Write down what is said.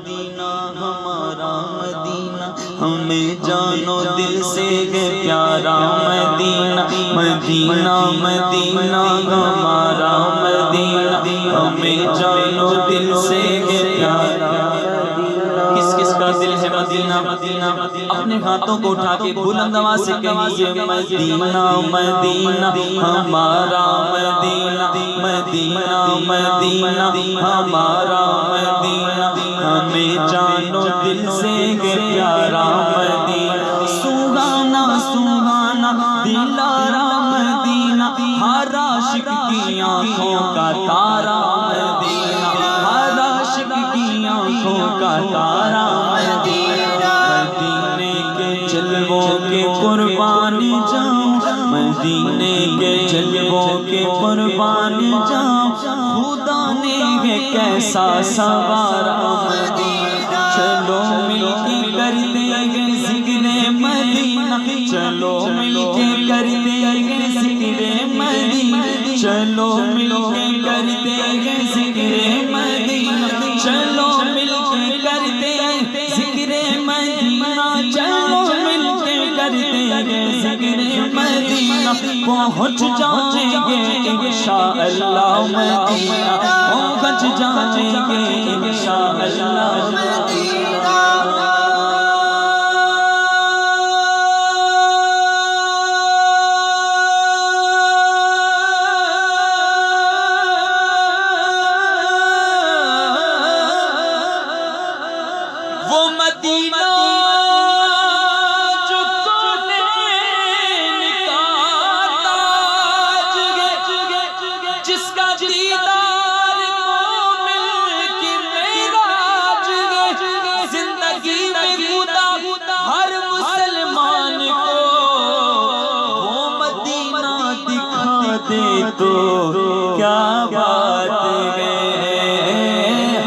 مدینہ ہمارا مدینہ، ہمیں جانو دل سے ہے پیارا مدینہ، مدینہ مدینہ ہمارا مدینہ، ہمیں جانو دل سے ہے پیارا مدینہ۔ کس کس کا دل ہے مدینہ؟ مدینہ اپنے ہاتھوں کو اٹھا کے بلند آواز سے کہیے مدینہ مدینہ ہمارا مدینہ، مدینہ مدینہ ہمارا مدینہ، ہمیں جانو دل سے ہے پیارا مدینہ۔ سبحانہ سبحانہ دلارا مدینہ، ہر عاشق کی آنکھوں کا تارا مدینہ، ہر عاشق کی آنکھوں کا تارا مدینہ۔ مدینے کے جلووں کے قربان جاؤں، مدینے کے جلووں کے قربان جاؤں، خدا نے ہے کیسا سوارا مدینہ۔ چلو مل کے کرتے ہیں ذکر مدینہ، چلو مل کے کرتے ہیں ذکر مدینہ، چلو مل کے کرتے ہیں ذکر مدینہ، چلو مل کے کرتے ہیں ذکر مدینہ، چلو مل کے کرتے ہیں ذکر مدینہ۔ پہنچ جائیں گے انشاءاللہ مدینہ، پہنچ جائیں گے انشاءاللہ مدینہ۔ وہ مدینہ جو کونین کا تاج ہے، جس کا دیدار مومن کی معراج ہے، زندگی میں خدا ہر مسلمان کو وہ مدینہ دکھا دے تو کیا